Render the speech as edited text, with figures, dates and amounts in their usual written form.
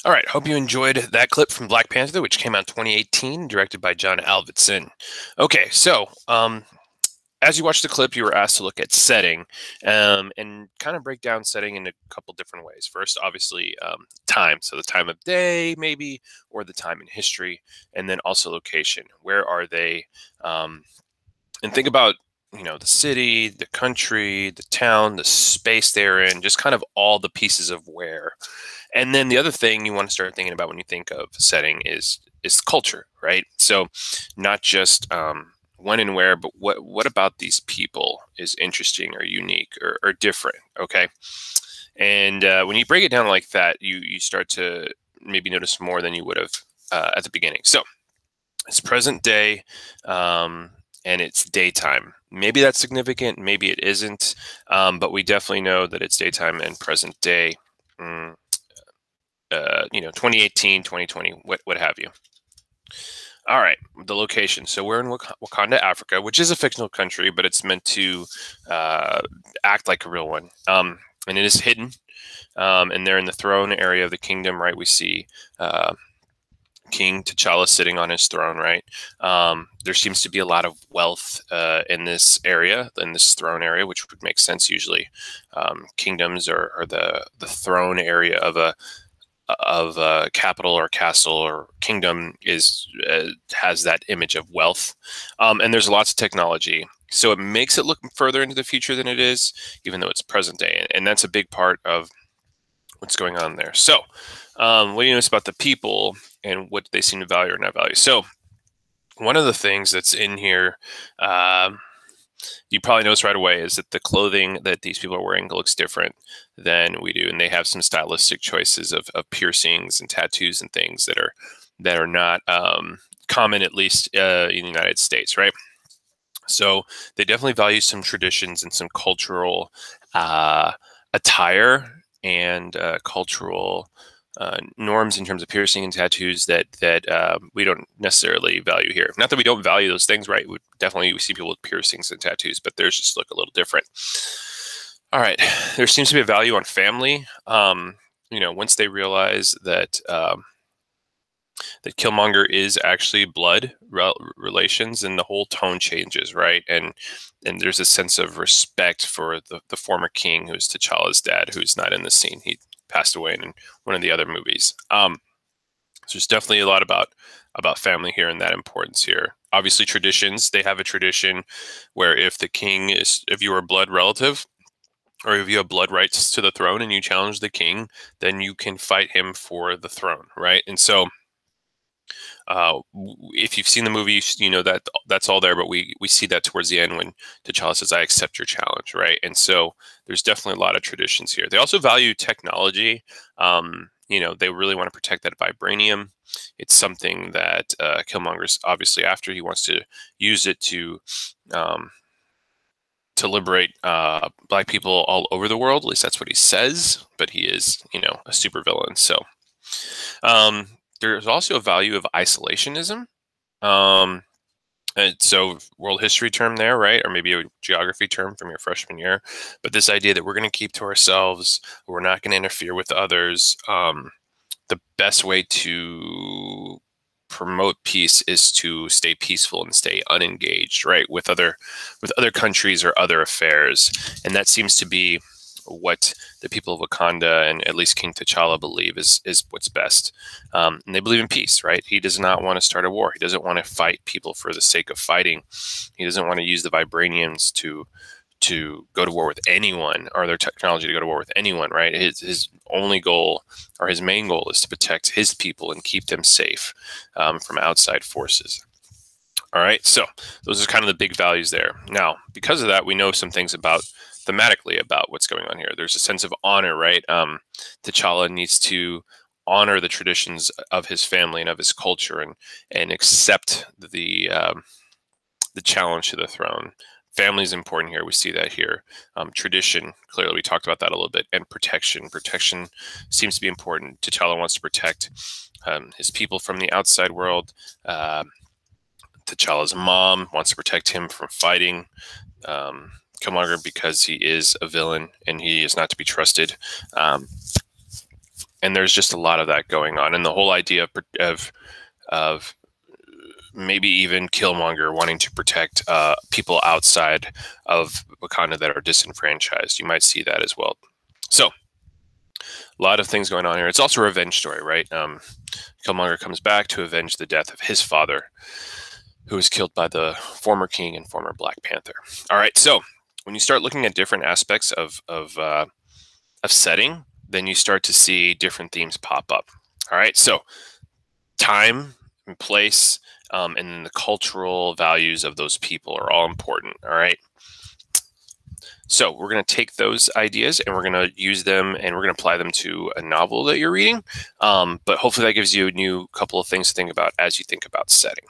All right, hope you enjoyed that clip from Black Panther, which came out in 2018, directed by John Avildsen. Okay, so as you watched the clip, you were asked to look at setting and kind of break down setting in a couple different ways. First, obviously, time, so the time of day, maybe, or the time in history, and then also location. Where are they? Um, and think about the city, the country, the town, the space they're in, just kind of all the pieces of where. And then the other thing you want to start thinking about when you think of setting is culture, right? So not just when and where, but what about these people is interesting or unique or different, okay? And when you break it down like that, you start to maybe notice more than you would have at the beginning. So it's present day, and it's daytime. Maybe that's significant, maybe it isn't, but we definitely know that it's daytime and present day. 2018, 2020, what have you. All right, the location. So we're in Wakanda, Africa, which is a fictional country, but it's meant to uh, act like a real one. And it is hidden. And they're in the throne area of the kingdom, right? We see uh, King T'Challa sitting on his throne, right? There seems to be a lot of wealth in this area, in this throne area, which would make sense usually. Kingdoms are the throne area of a capital or castle or kingdom is has that image of wealth, and there's lots of technology, so it makes it look further into the future than it is, even though it's present day, and that's a big part of what's going on there. So, what do you notice about the people and what they seem to value or not value? So, one of the things that's in here, you probably notice right away, is that the clothing that these people are wearing looks different than we do, and they have some stylistic choices of piercings and tattoos and things that are not common, at least in the United States, right? So they definitely value some traditions and some cultural uh, attire and cultural norms in terms of piercing and tattoos that we don't necessarily value here. Not that we don't value those things, right? We see people with piercings and tattoos, but theirs just look a little different. All right, there seems to be a value on family. Once they realize that Killmonger is actually blood relations, and the whole tone changes, right? And there's a sense of respect for the former king, who's T'Challa's dad, who's not in the scene. He passed away in one of the other movies. So there's definitely a lot about family here and that importance here. Obviously, traditions. They have a tradition where if you are a blood relative, or if you have blood rights to the throne and you challenge the king, then you can fight him for the throne, right? And so if you've seen the movie, you know that that's all there. But we see that towards the end when T'Challa says, "I accept your challenge," right? And so there's definitely a lot of traditions here. They also value technology. They really want to protect that vibranium. It's something that Killmonger's obviously after. He wants to use it um, to liberate black people all over the world. At least that's what he says. But he is, a supervillain. So. Um, there's also a value of isolationism. Um, and so world history term there, right? Or maybe a geography term from your freshman year. But this idea that we're going to keep to ourselves, we're not going to interfere with others. The best way to promote peace is to stay peaceful and stay unengaged, right? With other countries or other affairs. And that seems to be what the people of Wakanda and at least King T'Challa believe is what's best. And they believe in peace, right? He does not want to start a war. He doesn't want to fight people for the sake of fighting. He doesn't want to use the vibraniums to go to war with anyone, or their technology to go to war with anyone, right? His only goal, or his main goal, is to protect his people and keep them safe from outside forces. All right, so those are kind of the big values there. Now, because of that, we know some things thematically about what's going on here. There's a sense of honor, right? T'Challa needs to honor the traditions of his family and of his culture, and accept the challenge to the throne. Family is important here. We see that here. Tradition, clearly, we talked about that a little bit, and protection. Protection seems to be important. T'Challa wants to protect his people from the outside world. T'Challa's mom wants to protect him from fighting Killmonger because he is a villain and he is not to be trusted. And there's just a lot of that going on, and the whole idea of maybe even Killmonger wanting to protect people outside of Wakanda that are disenfranchised. You might see that as well. So a lot of things going on here. It's also a revenge story, right? Killmonger comes back to avenge the death of his father, who was killed by the former king and former Black Panther. All right, so when you start looking at different aspects of setting, then you start to see different themes pop up. All right, so time and place, and then the cultural values of those people are all important. All right. So we're going to take those ideas and we're going to use them and we're going to apply them to a novel that you're reading. But hopefully that gives you a new couple of things to think about as you think about setting.